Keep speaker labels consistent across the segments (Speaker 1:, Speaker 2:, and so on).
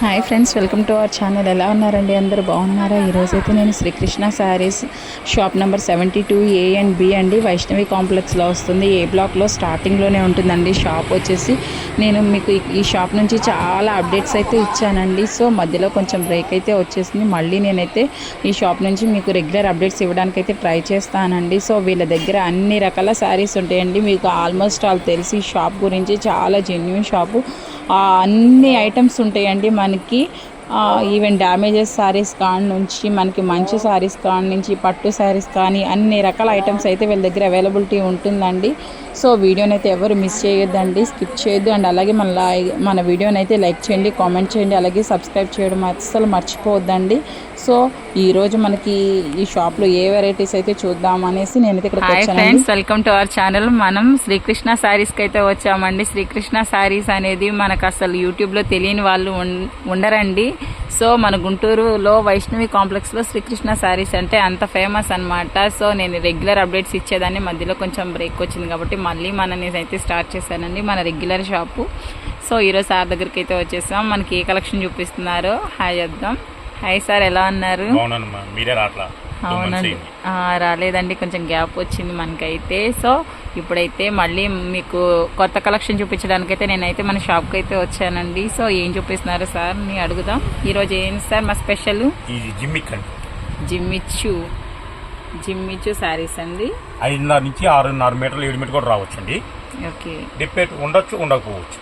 Speaker 1: Hi friends, welcome to our channel. ఎలా ఉన్నారండి? అందరూ బాగున్నారా? ఈరోజైతే నేను Srikrishna saris shop number 72A and B అండి, వైష్ణవి కాంప్లెక్స్లో వస్తుంది. ఏ బ్లాక్లో స్టార్టింగ్లోనే ఉంటుందండి షాప్ వచ్చేసి. నేను మీకు ఈ షాప్ నుంచి చాలా అప్డేట్స్ అయితే ఇచ్చానండి. సో మధ్యలో కొంచెం బ్రేక్ అయితే వచ్చేసింది. మళ్ళీ నేనైతే ఈ షాప్ నుంచి మీకు రెగ్యులర్ అప్డేట్స్ ఇవ్వడానికైతే ట్రై చేస్తానండి. సో వీళ్ళ దగ్గర అన్ని రకాల శారీస్ ఉంటాయండి. మీకు ఆల్మోస్ట్ ఆల్ తెలిసి ఈ షాప్ గురించి చాలా జెన్యూన్ షాపు. అన్ని ఐటమ్స్ ఉంటాయండి మనకి. ఈవెన్ డ్యామేజెస్ శారీస్ కాడి నుంచి మనకి మంచి శారీస్ కాడి నుంచి పట్టు శారీస్ కానీ అన్ని రకాల ఐటమ్స్ అయితే వీళ్ళ దగ్గర అవైలబిలిటీ ఉంటుందండి. సో వీడియోని అయితే ఎవరు మిస్ చేయొద్దండి, స్కిప్ చేయొద్దు. అండ్ అలాగే మన వీడియోని అయితే లైక్ చేయండి, కామెంట్ చేయండి, అలాగే సబ్స్క్రైబ్ చేయడం అస్సలు మర్చిపోవద్దండి. సో ఈరోజు మనకి ఈ షాప్లో ఏ వెరైటీస్ అయితే చూద్దాం అనేసి నేనైతే ఇక్కడికి వచ్చాను. Welcome to our channel. మనం శ్రీకృష్ణ శారీస్కి అయితే వచ్చామండి. శ్రీకృష్ణ శారీస్ అనేది మనకు అసలు యూట్యూబ్లో తెలియని వాళ్ళు ఉండరండి. సో మన గుంటూరులో వైష్ణవి కాంప్లెక్స్లో శ్రీకృష్ణ శారీస్ అంటే అంత ఫేమస్ అనమాట. సో నేను రెగ్యులర్ అప్డేట్స్ ఇచ్చేదాన్ని, మధ్యలో కొంచెం బ్రేక్ వచ్చింది కాబట్టి మళ్ళీ అయితే స్టార్ట్ చేశానండి మన రెగ్యులర్ షాపు. సో ఈరోజు సార్ దగ్గరికి అయితే వచ్చేసాం. మనకి ఏ కలెక్షన్ చూపిస్తున్నారో హాయ్ చెప్దాం. హాయ్ సార్, ఎలా ఉన్నారు? అవునండి, రాలేదండి, కొంచెం గ్యాప్ వచ్చింది మనకైతే. సో ఇప్పుడైతే మళ్ళీ మీకు కొత్త కలెక్షన్ చూపించడానికైతే నేనైతే మన షాప్కి అయితే వచ్చానండి. సో ఏం చూపిస్తున్నారు సార్ ని అడుగుదాం. ఈరోజు ఏంటి సార్ మా స్పెషల్? జిమ్మిచ్చు శారీస్ అండి.
Speaker 2: 5.5 నుంచి 6.5 మీటర్లు 7 మీటర్లు కూడా రావచ్చండి.
Speaker 1: ఓకే,
Speaker 2: డిపెండ్ ఉండొచ్చు ఉండకపోవచ్చు.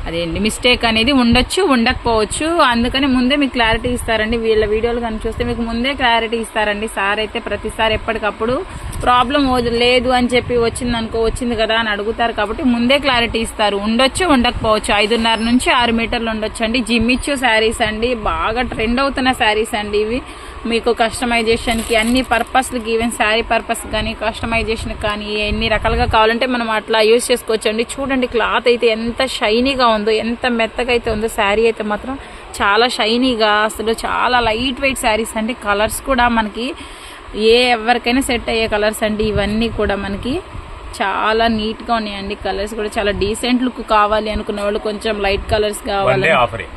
Speaker 1: అదేంటి మిస్టేక్ అనేది ఉండొచ్చు ఉండకపోవచ్చు. అందుకని ముందే మీకు క్లారిటీ ఇస్తారండి. వీళ్ళ వీడియోలు కానీ చూస్తే మీకు ముందే క్లారిటీ ఇస్తారండి. సార్ అయితే ప్రతిసారి ఎప్పటికప్పుడు ప్రాబ్లం లేదు అని చెప్పి వచ్చింది కదా అని అడుగుతారు కాబట్టి ముందే క్లారిటీ ఇస్తారు. ఉండొచ్చు ఉండకపోవచ్చు. 5.5 నుంచి 6 మీటర్లు ఉండొచ్చు అండి. జిమ్మిచ్చు శారీస్ అండి, బాగా ట్రెండ్ అవుతున్న శారీస్ అండి ఇవి. మీకు కస్టమైజేషన్కి అన్ని పర్పస్లకి, ఈవెన్ శారీ పర్పస్ కానీ కస్టమైజేషన్ కానీ ఎన్ని రకాలుగా కావాలంటే మనం అట్లా యూజ్ చేసుకోవచ్చు అండి. చూడండి క్లాత్ అయితే ఎంత షైనీగా ఉందో, ఎంత మెత్తగా అయితే ఉందో. శారీ అయితే మాత్రం చాలా షైనీగా, అసలు చాలా లైట్ వెయిట్ శారీస్ అండి. కలర్స్ కూడా మనకి ఎవరికైనా సెట్ అయ్యే కలర్స్ అండి ఇవన్నీ కూడా. మనకి చాలా నీట్గా ఉన్నాయండి. కలర్స్ కూడా చాలా డీసెంట్ లుక్ కావాలి అనుకున్న వాళ్ళు కొంచెం లైట్ కలర్స్ కావాలి.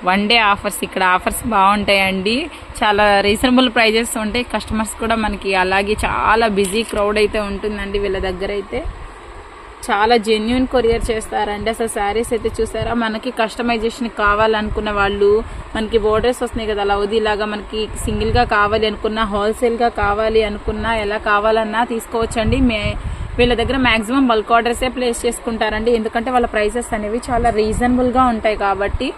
Speaker 1: వన్ డే ఆఫర్స్, ఇక్కడ ఆఫర్స్ బాగుంటాయండి. చాలా రీజనబుల్ ప్రైజెస్ ఉంటాయి. కస్టమర్స్ కూడా మనకి అలాగే చాలా బిజీ క్రౌడ్ అయితే ఉంటుందండి వీళ్ళ దగ్గర అయితే. చాలా జెన్యున్ కొరియర్ చేస్తారండి. అసలు శారీస్ అయితే చూసారా, మనకి కస్టమైజేషన్ కావాలనుకున్న వాళ్ళు, మనకి బోర్డర్స్ వస్తున్నాయి కదా లౌదీ లాగా, మనకి సింగిల్గా కావాలి అనుకున్నా, హోల్సేల్గా కావాలి అనుకున్నా, ఎలా కావాలన్నా తీసుకోవచ్చండి. వీళ్ళ దగ్గర మ్యాక్సిమం బల్క్ ఆర్డర్సే ప్లేస్ చేసుకుంటారండి. ఎందుకంటే వాళ్ళ ప్రైసెస్ అనేవి చాలా రీజనబుల్గా ఉంటాయి కాబట్టి.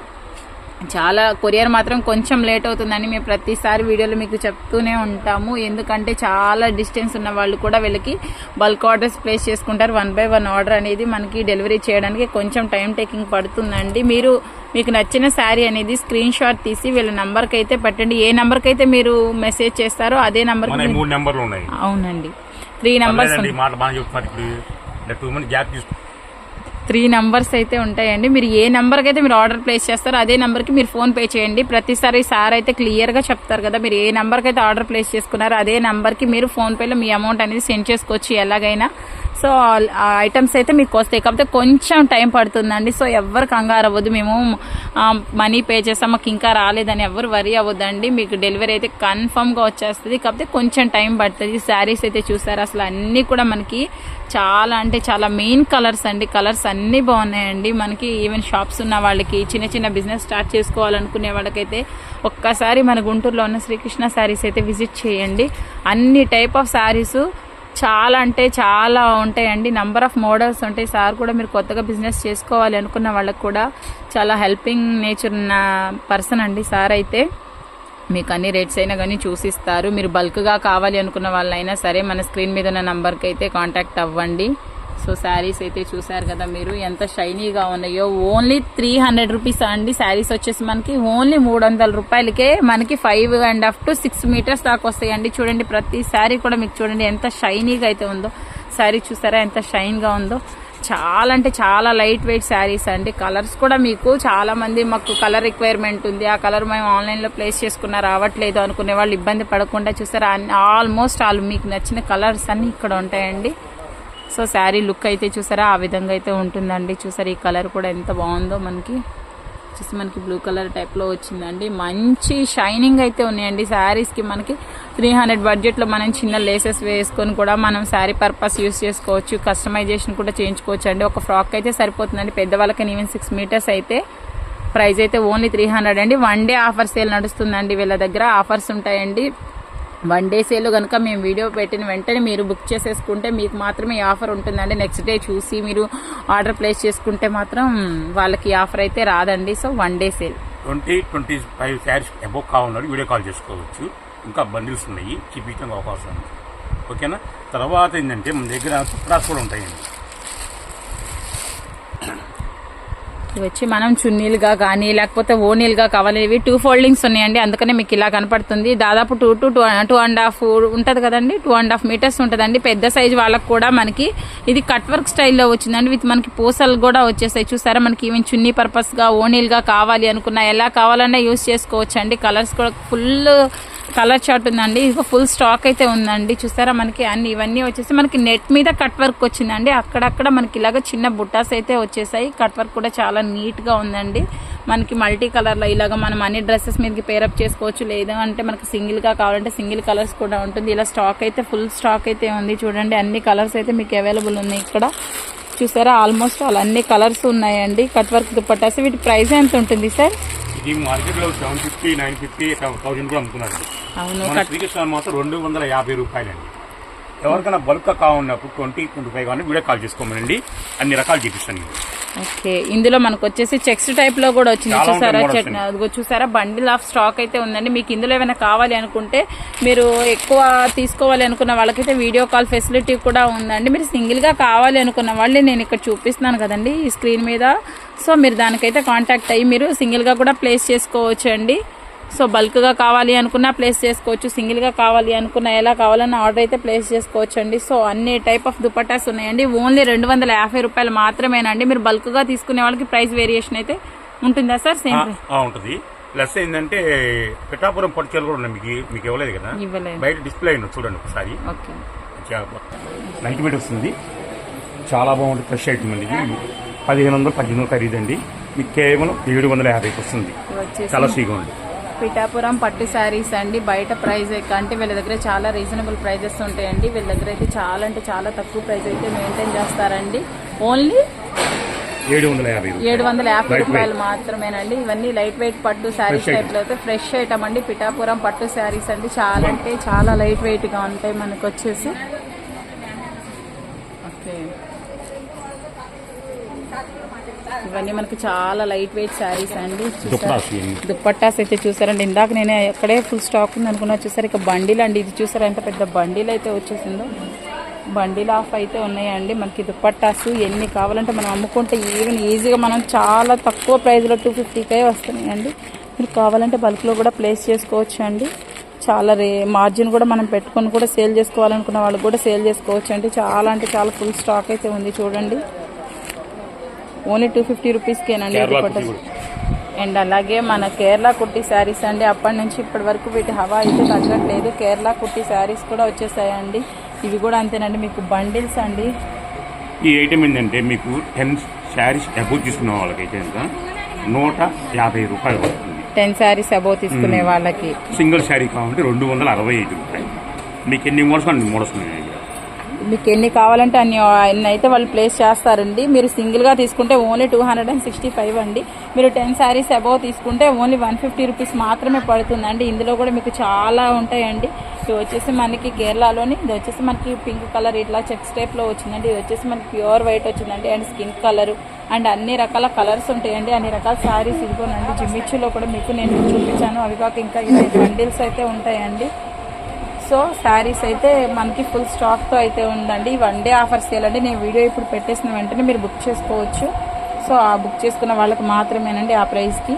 Speaker 1: చాలా కొరియర్ మాత్రం కొంచెం లేట్ అవుతుందని మేము ప్రతిసారి వీడియోలో మీకు చెప్తూనే ఉంటాము. ఎందుకంటే చాలా డిస్టెన్స్ ఉన్న వాళ్ళు కూడా వీళ్ళకి బల్క్ ఆర్డర్స్ ప్లేస్ చేసుకుంటారు. 1 by 1 ఆర్డర్ అనేది మనకి డెలివరీ చేయడానికి కొంచెం టైం టేకింగ్ పడుతుందండి. మీకు నచ్చిన శారీ అనేది స్క్రీన్ షాట్ తీసి వీళ్ళ నెంబర్కి అయితే పెట్టండి. ఏ నెంబర్కి అయితే మీరు మెసేజ్ చేస్తారో అదే నెంబర్. అవునండి, 3 నెంబర్స్ 3 నెంబర్స్ అయితే ఉంటాయండి. మీరు ఏ నెంబర్కి అయితే మీరు ఆర్డర్ ప్లేస్ చేస్తారో అదే నెంబర్కి మీరు ఫోన్ పే చేయండి. ప్రతిసారి సార్ అయితే క్లియర్గా చెప్తారు కదా, మీరు ఏ నెంబర్కి అయితే ఆర్డర్ ప్లేస్ చేసుకున్నారో అదే నెంబర్కి మీరు ఫోన్పేలో మీ అమౌంట్ అనేది సెండ్ చేసుకోవచ్చు ఎలాగైనా. సో ఆ ఐటమ్స్ అయితే మీకు వస్తాయి, కాకపోతే కొంచెం టైం పడుతుందండి. సో ఎవరు కంగారు అవ్వద్దు, మేము మనీ పే చేస్తాం మాకు ఇంకా రాలేదని ఎవరు వరీ అవ్వద్దండి. మీకు డెలివరీ అయితే కన్ఫర్మ్గా వచ్చేస్తుంది, కాకపోతే కొంచెం టైం పడుతుంది. శారీస్ అయితే చూసారు, అసలు అన్నీ కూడా మనకి చాలా అంటే చాలా మెయిన్ కలర్స్ అండి. కలర్స్ అన్నీ బాగున్నాయండి మనకి. ఈవెన్ షాప్స్ ఉన్న వాళ్ళకి, చిన్న బిజినెస్ స్టార్ట్ చేసుకోవాలనుకునే వాళ్ళకైతే ఒక్కసారి మన గుంటూరులో ఉన్న శ్రీకృష్ణ శారీస్ అయితే విజిట్ చేయండి. అన్ని టైప్ ఆఫ్ శారీస్ చాలా అంటే చాలా ఉంటాయండి. నంబర్ ఆఫ్ మోడల్స్ ఉంటాయి. సార్ కూడా మీరు కొత్తగా బిజినెస్ చేసుకోవాలి అనుకున్న వాళ్ళకి కూడా చాలా హెల్పింగ్ నేచర్ ఉన్న పర్సన్ అండి సార్ అయితే. మీకు అన్ని రేట్స్ అయినా కానీ చూసిస్తారు. మీరు బల్క్గా కావాలి అనుకున్న వాళ్ళైనా సరే మన స్క్రీన్ మీద ఉన్న నంబర్కి అయితే కాంటాక్ట్ అవ్వండి. సో శారీస్ అయితే చూసారు కదా మీరు, ఎంత షైనీగా ఉన్నాయో. ఓన్లీ 300 రూపీస్ అండి. శారీస్ వచ్చేసి మనకి ఓన్లీ 300 రూపాయలకే మనకి 5.5 to 6 మీటర్స్ దాకా వస్తాయండి. చూడండి ప్రతి శారీ కూడా మీకు చూడండి ఎంత షైనీగా అయితే ఉందో. శారీ చూసారా ఎంత షైన్గా ఉందో. చాలా అంటే చాలా లైట్ వెయిట్ శారీస్ అండి. కలర్స్ కూడా మీకు చాలా మంది మాకు కలర్ రిక్వైర్మెంట్ ఉంది, ఆ కలర్ మేము ఆన్లైన్లో ప్లేస్ చేసుకున్నా రావట్లేదు అనుకునే వాళ్ళు ఇబ్బంది పడకుండా చూసారా, ఆల్మోస్ట్ మీకు నచ్చిన కలర్స్ అన్నీ ఇక్కడ ఉంటాయండి. సో శారీ లుక్ అయితే చూసారా ఆ విధంగా అయితే ఉంటుందండి. చూసారా ఈ కలర్ కూడా ఎంత బాగుందో మనకి. వచ్చేసి మనకి బ్లూ కలర్ టైప్లో వచ్చిందండి. మంచి షైనింగ్ అయితే ఉన్నాయండి శారీస్కి. మనకి 300 బడ్జెట్లో మనం చిన్న లేసెస్ వేసుకొని కూడా మనం శారీ పర్పస్ యూస్ చేసుకోవచ్చు. కస్టమైజేషన్ కూడా చేయించుకోవచ్చు అండి. ఒక ఫ్రాక్ అయితే సరిపోతుందండి. పెద్దవాళ్ళకని ఈవెన్ 6 మీటర్స్ అయితే ప్రైస్ అయితే ఓన్లీ 300 అండి. 1 డే ఆఫర్ సేల్ నడుస్తుందండి. వీళ్ళ దగ్గర ఆఫర్స్ ఉంటాయండి. 1 డే సేల్ కనుక మేము వీడియో పెట్టిన వెంటనే మీరు బుక్ చేసేసుకుంటే మీకు మాత్రమే ఈ ఆఫర్ ఉంటుందండి. నెక్స్ట్ డే చూసి మీరు ఆర్డర్ ప్లేస్ చేసుకుంటే మాత్రం వాళ్ళకి ఈ ఆఫర్ అయితే రాదండి. So 1 day sale
Speaker 2: 20-25 saris above కావాలని వీడియో కాల్ చేసుకోవచ్చు. ఇంకా బండిల్స్ ఉన్నాయి, చూపించడానికి అవకాశం ఉంది. ఓకేనా. తర్వాత ఏంటంటే మన దగ్గర తుప్రాస్ కూడా ఉంటాయండి.
Speaker 1: ఇవి వచ్చి మనం చున్నీలుగా కానీ లేకపోతే ఓనీలుగా కావాలి. ఇవి 2 ఫోల్డింగ్స్ ఉన్నాయండి. అందుకనే మీకు ఇలా కనపడుతుంది. దాదాపు 2 to 2.5 ఉంటుంది కదండి. 2.5 మీటర్స్ ఉంటుందండి. పెద్ద సైజు వాళ్ళకి కూడా మనకి ఇది కట్ వర్క్ స్టైల్లో వచ్చిందండి. విత్ మనకి పూసలు కూడా వచ్చేసాయి. చూసారా, మనకి ఈవెన్ చున్నీ పర్పస్గా ఓనీలుగా కావాలి అనుకున్నా ఎలా కావాలన్నా యూస్ చేసుకోవచ్చు అండి. కలర్స్ కూడా ఫుల్ కలర్ చార్ట్ ఉందండి. ఇది ఫుల్ స్టాక్ అయితే ఉందండి. చూసారా, మనకి అన్ని ఇవన్నీ వచ్చేసి మనకి నెట్ మీద కట్ వర్క్ వచ్చిందండి. అక్కడక్కడ మనకి ఇలాగ చిన్న బుట్టాస్ అయితే వచ్చేసాయి. కట్ వర్క్ కూడా చాలా నీట్ గా ఉందండి. మనకి మల్టీ కలర్ లో ఇలాగ మనం అన్ని డ్రెస్సెస్ మీదకి పేరప్ చేసుకోవచ్చు. లేదు అంటే మనకి సింగిల్ గా కావాలంటే సింగిల్ కలర్స్ కూడా ఉంటుంది. ఇలా స్టాక్ అయితే ఫుల్ స్టాక్ అయితే ఉంది. చూడండి, అన్ని కలర్స్ అయితే మీకు అవైలబుల్ ఉన్నాయి. ఇక్కడ చూసారా, ఆల్మోస్ట్ ఆల్ అన్ని కలర్స్ ఉన్నాయండి. Cut work dupattas. వీటి ప్రైస్ ఎంత ఉంటుంది సార్?
Speaker 2: ఇది మార్కెట్ లో 750, 950, 1000 కూడా అమ్ముతున్నారు.
Speaker 1: అవును,
Speaker 2: మన శ్రీకృష్ణ మాత్రం 250 రూపాయలండి. ఎవరికైనా బల్క్ కావాలన్నప్పుడు 20-25 కానీ వీడియో కాల్ చేసుకోమనండి. అన్ని రకాలు చూపిస్తాను.
Speaker 1: ఓకే, ఇందులో మనకు వచ్చేసి చెక్స్ టైప్ లో కూడా వచ్చింది. చూసారా, అదిగో చూసారా, బండిల్ ఆఫ్ స్టాక్ అయితే ఉందండి. మీకు ఇందులో ఏమైనా కావాలి అనుకుంటే మీరు ఎక్కువ తీసుకోవాలి అనుకున్న వాళ్ళకైతే వీడియో కాల్ ఫెసిలిటీ కూడా ఉందండి. మీరు సింగిల్ గా కావాలి అనుకున్న వాళ్ళు నేను ఇక్కడ చూపిస్తున్నాను కదండి ఈ స్క్రీన్ మీద. సో మీరు దానికైతే కాంటాక్ట్ అయ్యి మీరు సింగిల్ గా కూడా ప్లేస్ చేసుకోవచ్చు అండి. సో బల్క్ గా కావాలి అనుకున్నా ప్లేస్ చేసుకోవచ్చు. సింగిల్ గా కావాలి అనుకున్నా ఎలా కావాలన్నా ఆర్డర్ అయితే ప్లేస్ చేసుకోవచ్చు అండి. సో అన్ని టైప్ ఆఫ్ దుపట్టాస్ ఉన్నాయండి. ఓన్లీ 250 రూపాయలు మాత్రమేనండి. మీరు బల్క్ గా తీసుకునే వాళ్ళకి ప్రైస్ వేరియేషన్ అయితే ఉంటుందా సార్? సేమ్
Speaker 2: ఉంటుంది. ప్లస్ ఏంటంటే పిఠాపురం పట్టుచీరలు కూడా ఉన్నాయి. మీకు ఇవ్వలేదు కదా,
Speaker 1: ఇవ్వలేదు.
Speaker 2: బయట డిస్ప్లే అయిన చూడండి ఒకసారి.
Speaker 1: ఓకే,
Speaker 2: లైట్ వెయిట్ వస్తుంది. చాలా బాగుంటుంది. ఫ్రెష్ ఐటమ్ అండి. ఇది 1500 ఖరీదండి. మీకు కేవలం 750కి వస్తుంది. చాలా సీగా ఉంది.
Speaker 1: పిఠాపురం పట్టు శారీస్ అండి. బయట ప్రైస్ అంటే వీళ్ళ దగ్గర చాలా రీజనబుల్ ప్రైజెస్ ఉంటాయండి. వీళ్ళ దగ్గర అయితే చాలా అంటే చాలా తక్కువ ప్రైస్ అయితే మెయింటైన్ చేస్తారండి. ఓన్లీ 750 రూపాయలు మాత్రమేనండి. ఇవన్నీ లైట్ వెయిట్ పట్టు శారీస్ టైప్ లో అయితే ఫ్రెష్ ఐటమ్ అండి. పిఠాపురం పట్టు శారీస్ అండి. చాలా అంటే చాలా లైట్ వెయిట్ గా ఉంటాయి మనకు వచ్చేసి. ఓకే, ఇవన్నీ మనకి చాలా లైట్ వెయిట్ శారీస్ అండి. దుప్పట్టాస్ అయితే చూసారండి. ఇందాక నేను ఎక్కడే ఫుల్ స్టాక్ ఉంది అనుకున్నా. చూసారు, ఇక బండిల్ అండి. ఇది చూసారా ఎంత పెద్ద బండిల్ అయితే వచ్చేసిందో. బండిల్ ఆఫ్ అయితే ఉన్నాయండి. మనకి దుప్పట్టాస్ ఎన్ని కావాలంటే మనం అమ్ముకుంటే ఈవెన్ ఈజీగా మనం చాలా తక్కువ ప్రైస్లో 250కే వస్తున్నాయండి. మీరు కావాలంటే బల్క్లో కూడా ప్లేస్ చేసుకోవచ్చు అండి. చాలా మార్జిన్ కూడా మనం పెట్టుకొని కూడా సేల్ చేసుకోవాలనుకున్న వాళ్ళు కూడా సేల్ చేసుకోవచ్చు అండి. చాలా అంటే చాలా ఫుల్ స్టాక్ అయితే ఉంది. చూడండి, ఓన్లీ 250 రూపీస్కేనండి దుపట్టాస్. అండ్ అలాగే మన కేరళ కుట్టి శారీస్ అండి. అప్పటి నుంచి ఇప్పటి వరకు వీటి హవా అయితే తగ్గట్లేదు. కేరళ కుట్టి శారీస్ కూడా వచ్చేసాయండి. ఇవి కూడా అంతేనండి. మీకు బండిల్స్ అండి.
Speaker 2: ఈ ఐటమ్ ఏంటంటే మీకు 10 శారీస్ అబౌవ్ తీసుకున్న వాళ్ళకైతే 150 రూపాయలు పడుతుంది.
Speaker 1: 10 శారీస్ అబౌవ్ తీసుకునే వాళ్ళకి.
Speaker 2: సింగిల్ శారీ కావాలంటే 265 రూపాయలు. మీకు ఎన్ని మోడల్స్ అన్ని మోడల్స్ ఉన్నాయి.
Speaker 1: మీకు ఎన్ని కావాలంటే అన్ని అయితే వాళ్ళు ప్లేస్ చేస్తారండి. మీరు సింగిల్గా తీసుకుంటే ఓన్లీ 265 అండి. మీరు 10 శారీస్ అబౌవ్ తీసుకుంటే ఓన్లీ 150 రూపీస్ మాత్రమే పడుతుందండి. ఇందులో కూడా మీకు చాలా ఉంటాయండి. ఇది వచ్చేసి మనకి కేరళలోని, ఇది వచ్చేసి మనకి పింక్ కలర్ ఇట్లా చెక్స్ టైప్లో వచ్చిందండి. ఇది వచ్చేసి మనకి ప్యూర్ వైట్ వచ్చిందండి. అండ్ స్కిన్ కలర్ అండ్ అన్ని రకాల కలర్స్ ఉంటాయండి. అన్ని రకాల శారీస్ ఇదిగోనండి. జిమ్మిచ్చులో కూడా మీకు నేను చూపించాను. అవి కాక ఇంకా బండిల్స్ అయితే ఉంటాయండి. సో శారీస్ అయితే మనకి ఫుల్ స్టాక్తో అయితే ఉందండి. 1 డే ఆఫర్ సేల్ అండి. నేను వీడియో ఇప్పుడు పెట్టేసిన వెంటనే మీరు బుక్ చేసుకోవచ్చు. సో ఆ బుక్ చేసుకున్న వాళ్ళకి మాత్రమేనండి ఆ ప్రైస్కి.